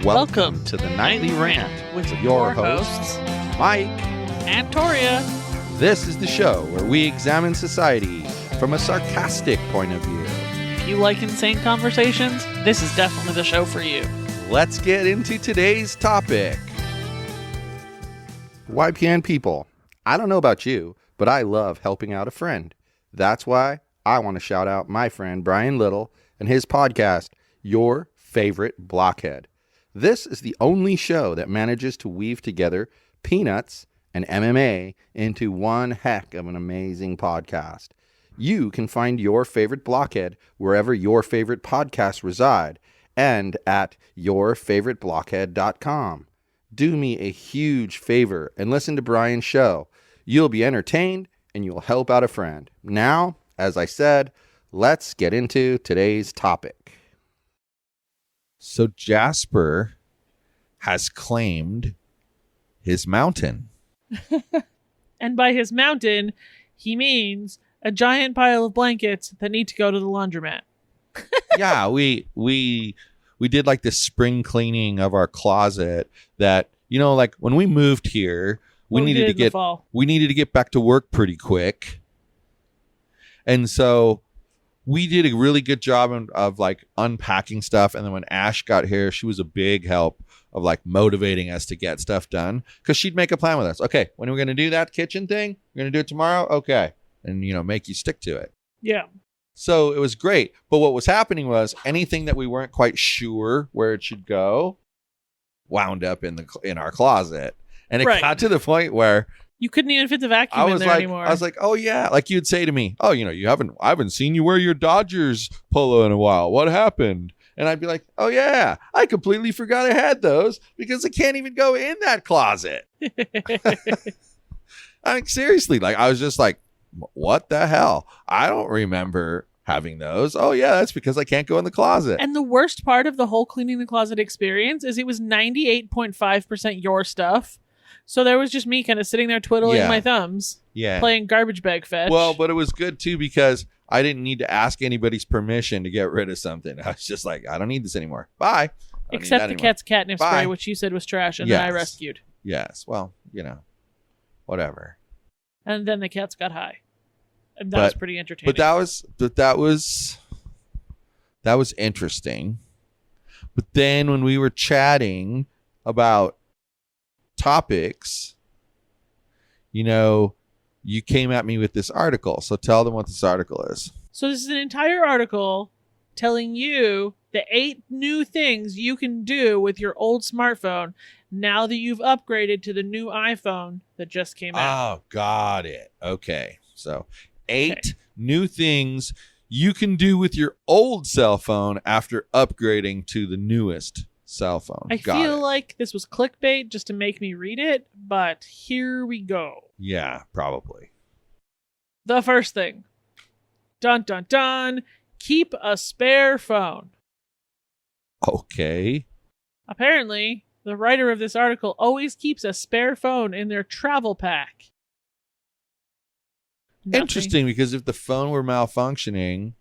Welcome to the Nightly Rant with your hosts, Mike and Toria. This is the show where we examine society from a sarcastic point of view. If you like insane conversations, this is definitely the show for you. Let's get into today's topic. YPN people, I don't know about you, but I love helping out a friend. That's why I want to shout out my friend Brian Little and his podcast, Your Favorite Blockhead. This is the only show that manages to weave together peanuts and MMA into one heck of an amazing podcast. You can find Your Favorite Blockhead wherever your favorite podcasts reside and at yourfavoriteblockhead.com. Do me a huge favor and listen to Brian's show. You'll be entertained and you'll help out a friend. Now, as I said, let's get into today's topic. So Jasper has claimed his mountain. And by his mountain, he means a giant pile of blankets that need to go to the laundromat. Yeah, we did like this spring cleaning of our closet that, you know, like when we moved here, we needed to get back to work pretty quick. And so we did a really good job of like unpacking stuff. And then when Ash got here, she was a big help of like motivating us to get stuff done because she'd make a plan with us. Okay, when are we going to do that kitchen thing? We're going to do it tomorrow? Okay. And, you know, make you stick to it. Yeah. So it was great. But what was happening was anything that we weren't quite sure where it should go wound up in our closet. And it got to the point where you couldn't even fit the vacuum in there anymore. I was like, oh yeah. Like you'd say to me, oh, you know, I haven't seen you wear your Dodgers polo in a while. What happened? And I'd be like, oh yeah, I completely forgot I had those because I can't even go in that closet. I mean, seriously, like I was just like, what the hell? I don't remember having those. Oh yeah, that's because I can't go in the closet. And the worst part of the whole cleaning the closet experience is it was 98.5% your stuff. So there was just me kind of sitting there twiddling my thumbs, playing garbage bag fetch. Well, but it was good too because I didn't need to ask anybody's permission to get rid of something. I was just like, I don't need this anymore. Bye. Except the cat's catnip spray, which you said was trash, and then I rescued. Yes. Well, you know, whatever. And then the cats got high. And that was pretty entertaining. But that was interesting. But then when we were chatting about topics, you know, you came at me with this article. So tell them what this article is. So this is an entire article telling you the 8 new things you can do with your old smartphone now that you've upgraded to the new iPhone that just came out. Oh, got it. Okay. So 8 new things you can do with your old cell phone after upgrading to the newest cell phone. I feel like this was clickbait just to make me read it, but here we go. Yeah, probably. The first thing. Dun, dun, dun. Keep a spare phone. Okay. Apparently, the writer of this article always keeps a spare phone in their travel pack. Interesting, because if the phone were malfunctioning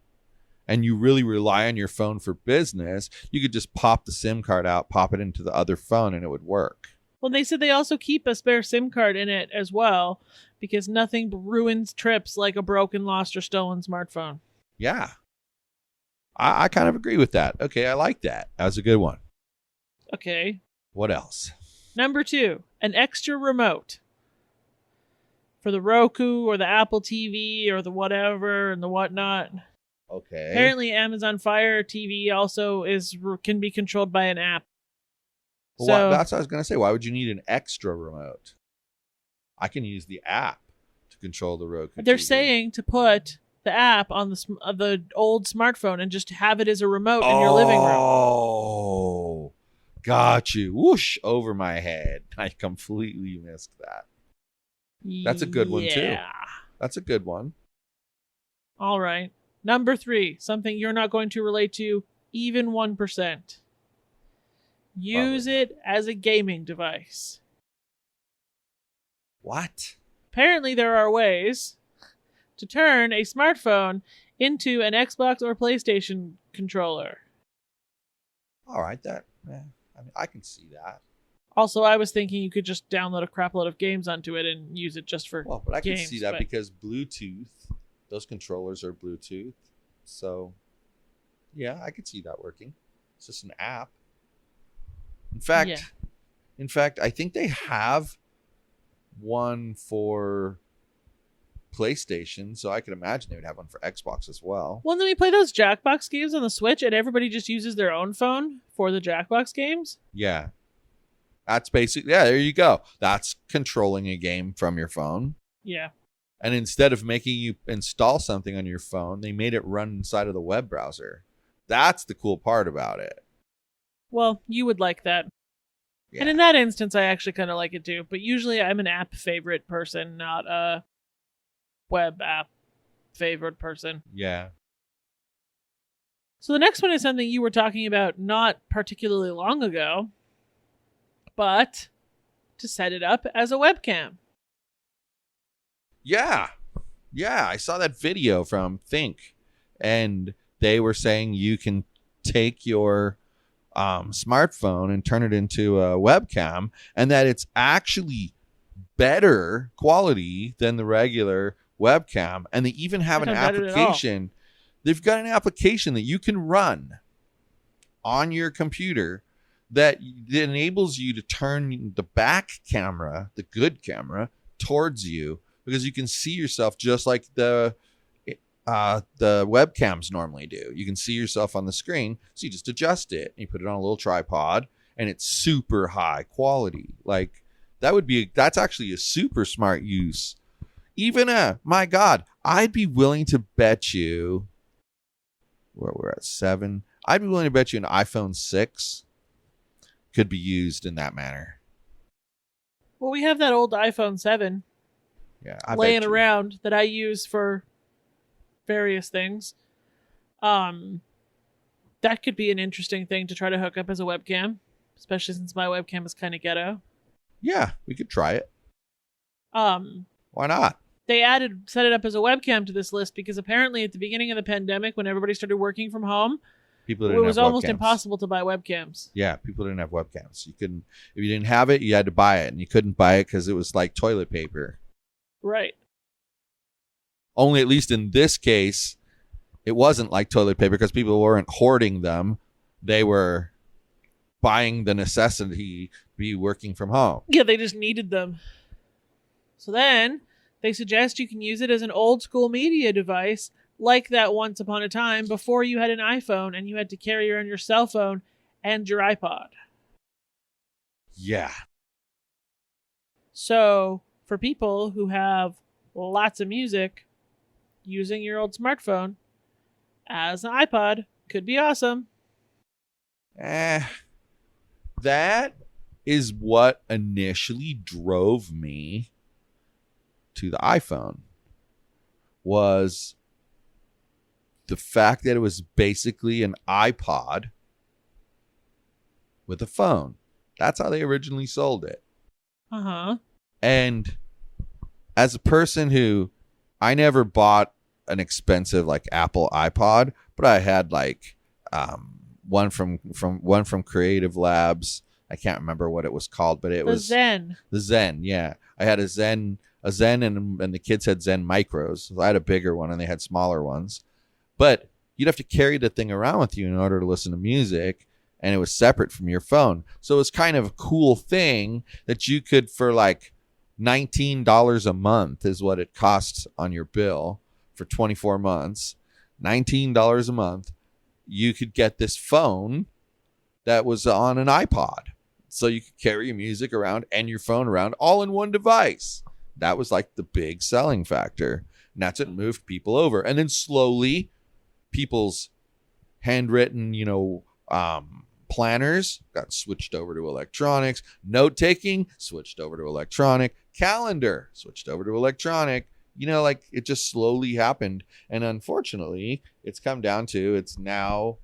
and you really rely on your phone for business, you could just pop the SIM card out, pop it into the other phone, and it would work. Well, they said they also keep a spare SIM card in it as well, because nothing ruins trips like a broken, lost, or stolen smartphone. Yeah. I kind of agree with that. Okay, I like that. That was a good one. Okay. What else? Number 2, an extra remote. For the Roku or the Apple TV or the whatever and the whatnot. Okay. Apparently Amazon Fire TV also can be controlled by an app. Well, that's what I was going to say. Why would you need an extra remote? I can use the app to control the Roku They're TV. saying to put the app on the old smartphone and just have it as a remote in your living room. Oh, got you. Whoosh, over my head. I completely missed that. That's a good one, too. That's a good one. All right. Number 3, something you're not going to relate to even 1%. Use it as a gaming device. What? Apparently there are ways to turn a smartphone into an Xbox or PlayStation controller. All right, I mean, I can see that. Also, I was thinking you could just download a crap load of games onto it and use it just for Well, but I games, can see that because Bluetooth, those controllers are Bluetooth. So, yeah, I could see that working. It's just an app. In fact, I think they have one for PlayStation, so I could imagine they would have one for Xbox as well. Well, then we play those Jackbox games on the Switch, and everybody just uses their own phone for the Jackbox games. Yeah. That's basically, there you go. That's controlling a game from your phone. Yeah. And instead of making you install something on your phone, they made it run inside of the web browser. That's the cool part about it. Well, you would like that. Yeah. And in that instance, I actually kind of like it too. But usually I'm an app favorite person, not a web app favorite person. Yeah. So the next one is something you were talking about not particularly long ago, but to set it up as a webcam. Yeah. Yeah, I saw that video from Think, and they were saying you can take your smartphone and turn it into a webcam, and that it's actually better quality than the regular webcam. And they even have an application. They've got an application that you can run on your computer that enables you to turn the back camera, the good camera, towards you, because you can see yourself just like the webcams normally do. You can see yourself on the screen, so you just adjust it and you put it on a little tripod, and it's super high quality. Like that's actually a super smart use. Even my God, I'd be willing to bet you where we're at 7. I'd be willing to bet you an iPhone 6 could be used in that manner. Well, we have that old iPhone 7 laying around that I use for various things. That could be an interesting thing to try to hook up as a webcam, especially since my webcam is kind of ghetto. Yeah, we could try it. Why not? They set it up as a webcam to this list because apparently at the beginning of the pandemic, when everybody started working from home, it was almost impossible to buy webcams. Yeah, people didn't have webcams. You couldn't, if you didn't have it, you had to buy it, and you couldn't buy it because it was like toilet paper. Right. Only, at least in this case, it wasn't like toilet paper because people weren't hoarding them. They were buying the necessity to be working from home. Yeah, they just needed them. So then they suggest you can use it as an old school media device, like that once upon a time before you had an iPhone and you had to carry around your cell phone and your iPod. Yeah. So for people who have lots of music, using your old smartphone as an iPod could be awesome. That is what initially drove me to the iPhone, was the fact that it was basically an iPod with a phone. That's how they originally sold it. Uh-huh. And as a person who, I never bought an expensive like Apple iPod, but I had like one from Creative Labs. I can't remember what it was called, but it was Zen. The Zen, yeah. I had a Zen, and the kids had Zen Micros. So I had a bigger one, and they had smaller ones. But you'd have to carry the thing around with you in order to listen to music, and it was separate from your phone. So it was kind of a cool thing that you could, for like $19 a month is what it costs on your bill for 24 months. $19 a month. You could get this phone that was on an iPod. So you could carry your music around and your phone around all in one device. That was like the big selling factor. And that's what moved people over. And then slowly, people's handwritten, planners got switched over to electronics. Note-taking switched over to electronic. Calendar switched over to electronic. It just slowly happened. And unfortunately, it's come down to it's now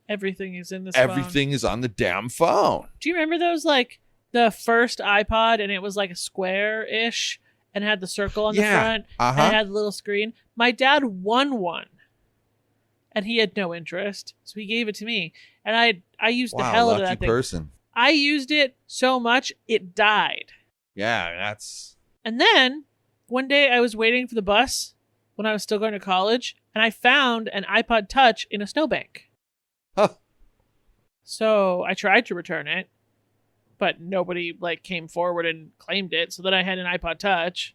everything is in this everything phone. Is on the damn phone. Do you remember those, like the first iPod, and it was like a square-ish and had the circle on the front and it had the little screen? My dad won one and he had no interest, so he gave it to me. And I used the hell out of that thing. Person. I used it so much, it died. Yeah, that's... And then, one day I was waiting for the bus when I was still going to college, and I found an iPod Touch in a snowbank. Huh. So I tried to return it, but nobody came forward and claimed it. So then I had an iPod Touch,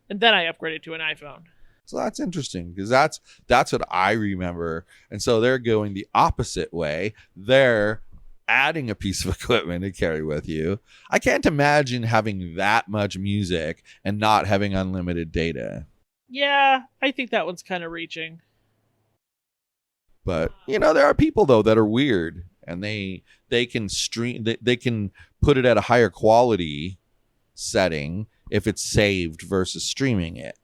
and then I upgraded to an iPhone. So that's interesting because that's what I remember. And so they're going the opposite way. They're adding a piece of equipment to carry with you. I can't imagine having that much music and not having unlimited data. Yeah, I think that one's kind of reaching. But, there are people, though, that are weird. And they can stream, they can put it at a higher quality setting if it's saved versus streaming it.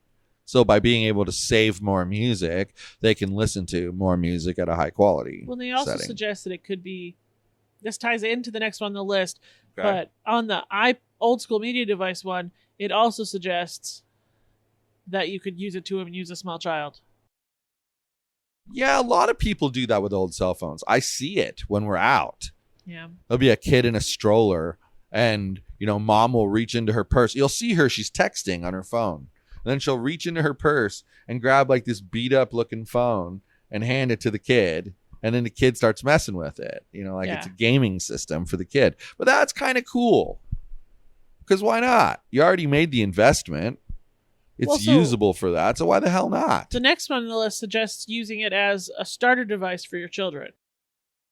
So by being able to save more music, they can listen to more music at a high quality. Well, they also suggest that it could be, this ties into the next one on the list, but on the old school media device one, it also suggests that you could use it to amuse a small child. Yeah, a lot of people do that with old cell phones. I see it when we're out. Yeah. There'll be a kid in a stroller and, mom will reach into her purse. You'll see her, she's texting on her phone. And then she'll reach into her purse and grab this beat up looking phone and hand it to the kid. And then the kid starts messing with it. It's a gaming system for the kid. But that's kind of cool. Because why not? You already made the investment. It's usable for that. So why the hell not? The next one on the list suggests using it as a starter device for your children.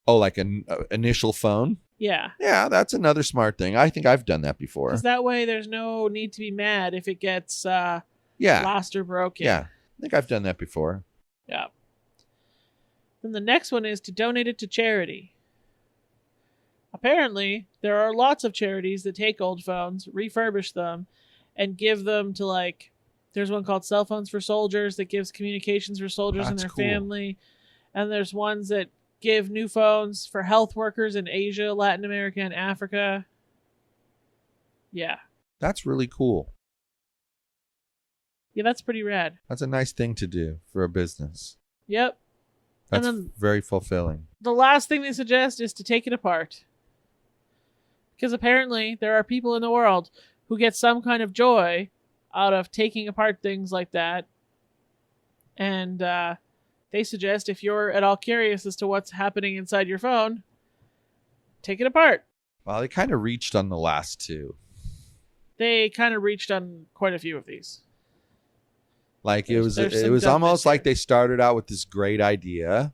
Oh, like an initial phone? Yeah. Yeah, that's another smart thing. I think I've done that before. Because that way there's no need to be mad if it gets... lost or broken. Yeah, I think I've done that before. Yeah. Then the next one is to donate it to charity. Apparently, there are lots of charities that take old phones, refurbish them, and give them to there's one called Cell Phones for Soldiers that gives communications for soldiers and their family. And there's ones that give new phones for health workers in Asia, Latin America, and Africa. Yeah. That's really cool. Yeah, that's pretty rad. That's a nice thing to do for a business. Yep. That's very fulfilling. The last thing they suggest is to take it apart. Because apparently there are people in the world who get some kind of joy out of taking apart things like that. And they suggest if you're at all curious as to what's happening inside your phone, take it apart. Well, they kind of reached on the last two. They kind of reached on quite a few of these. It was almost like they started out with this great idea,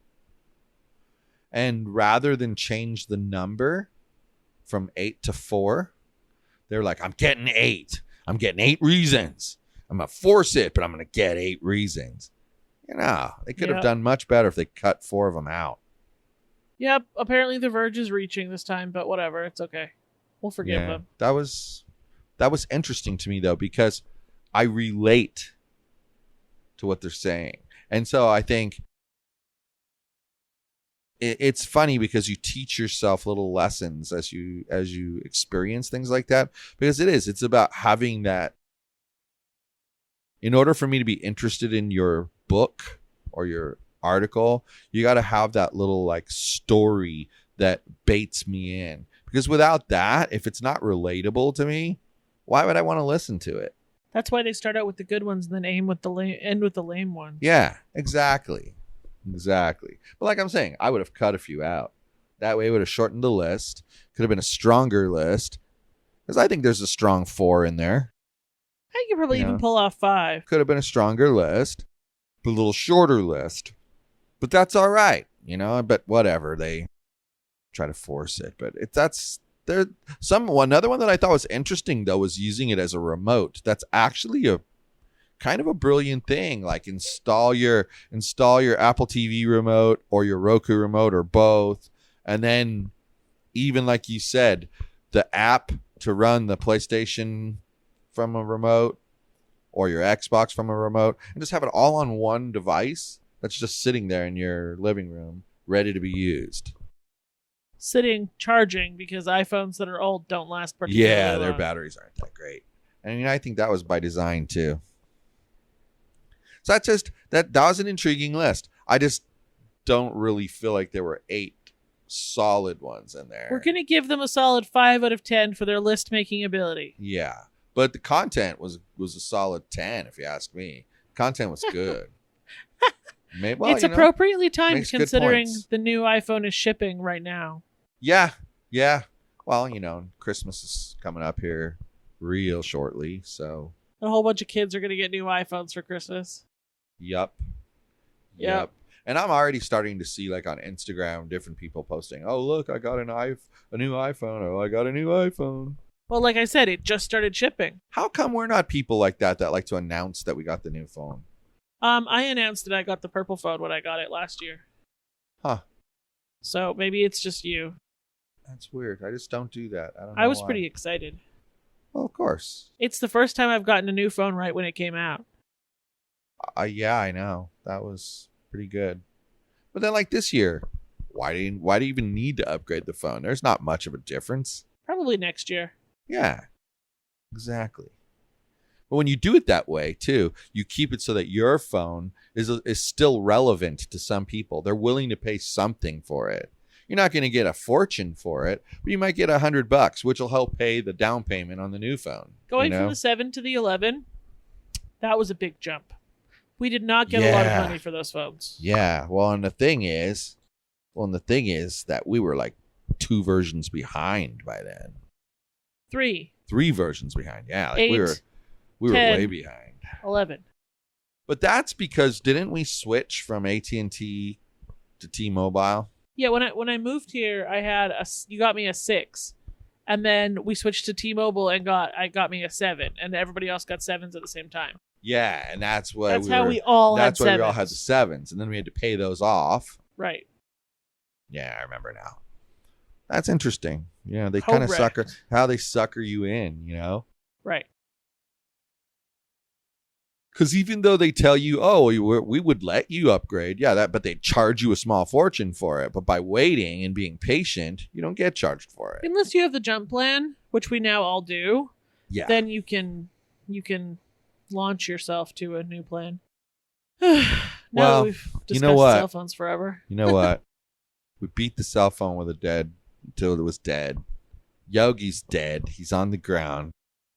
and rather than change the number from 8 to 4, they're like, I'm getting 8. I'm getting 8 reasons. I'm going to force it, but I'm going to get 8 reasons. They could have done much better if they cut 4 of them out. Yep. Apparently the verge is reaching this time, but whatever. It's okay. We'll forgive them. That was interesting to me, though, because I relate to what they're saying. And so I think it's funny because you teach yourself little lessons as you experience things like that, because it's about having that. In order for me to be interested in your book or your article, you got to have that little story that baits me in, because without that, if it's not relatable to me, why would I want to listen to it? That's why they start out with the good ones and then end with the lame ones. Yeah, exactly. But like I'm saying, I would have cut a few out. That way it would have shortened the list. Could have been a stronger list. Because I think there's a strong 4 in there. I could probably even pull off 5. Could have been a stronger list. A little shorter list. But that's all right. But whatever. They try to force it. But another one that I thought was interesting, though, was using it as a remote. That's actually a kind of a brilliant thing. Install your Apple TV remote or your Roku remote or both, and then even like you said, the app to run the PlayStation from a remote or your Xbox from a remote, and just have it all on one device that's just sitting there in your living room ready to be used. Sitting charging, because iPhones that are old don't last particularly long. Their batteries aren't that great. And I think that was by design too. So that was an intriguing list. I just don't really feel like there were 8 solid ones in there. We're going to give them a solid 5 out of 10 for their list making ability. Yeah. But the content was a solid 10, if you ask me. Content was good. Maybe, it's appropriately timed considering the new iPhone is shipping right now. Yeah. Well, Christmas is coming up here real shortly, so. A whole bunch of kids are going to get new iPhones for Christmas. Yep. And I'm already starting to see, like, on Instagram, different people posting, oh, look, I got a new iPhone. Oh, I got a new iPhone. Well, like I said, it just started shipping. How come we're not people like that like to announce that we got the new phone? I announced that I got the purple phone when I got it last year. Huh. So maybe it's just you. That's weird. I just don't do that. I was pretty excited. Well, of course. It's the first time I've gotten a new phone right when it came out. Yeah, I know. That was pretty good. But then, like, this year, why do you even need to upgrade the phone? There's not much of a difference. Probably next year. Yeah, exactly. But when you do it that way, too, you keep it so that your phone is still relevant to some people. They're willing to pay something for it. You're not going to get a fortune for it, but you might get $100, which will help pay the down payment on the new phone. Going from the 7 to the 11, that was a big jump. We did not get a lot of money for those phones. Yeah. Well, and the thing is that we were like 2 versions behind by then. 3 versions behind. Yeah. Like 8, we were 10, way behind. 11. But that's because didn't we switch from AT&T to T-Mobile? Yeah, when I moved here, you got me a 6. And then we switched to T-Mobile and got me a 7, and everybody else got 7s at the same time. Yeah, and that's how we all had 7s. That's why we all had the 7s, and then we had to pay those off. Right. Yeah, I remember now. That's interesting. Yeah, they kind of sucker you in, Right. Because even though they tell you, oh, we would let you upgrade, but they charge you a small fortune for it. But by waiting and being patient, you don't get charged for it. Unless you have the jump plan, which we now all do. Yeah. Then you can launch yourself to a new plan. Well, we've discussed cell phones forever. You know what? We beat the cell phone with until it was dead. Yogi's dead. He's on the ground,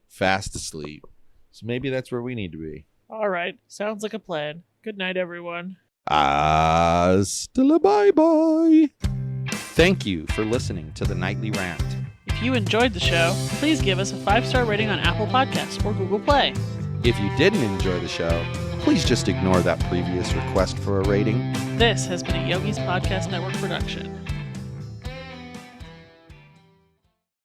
fast asleep. So maybe that's where we need to be. All right. Sounds like a plan. Good night, everyone. Hasta la bye-bye. Thank you for listening to the Nightly Rant. If you enjoyed the show, please give us a 5-star rating on Apple Podcasts or Google Play. If you didn't enjoy the show, please just ignore that previous request for a rating. This has been a Yogi's Podcast Network production.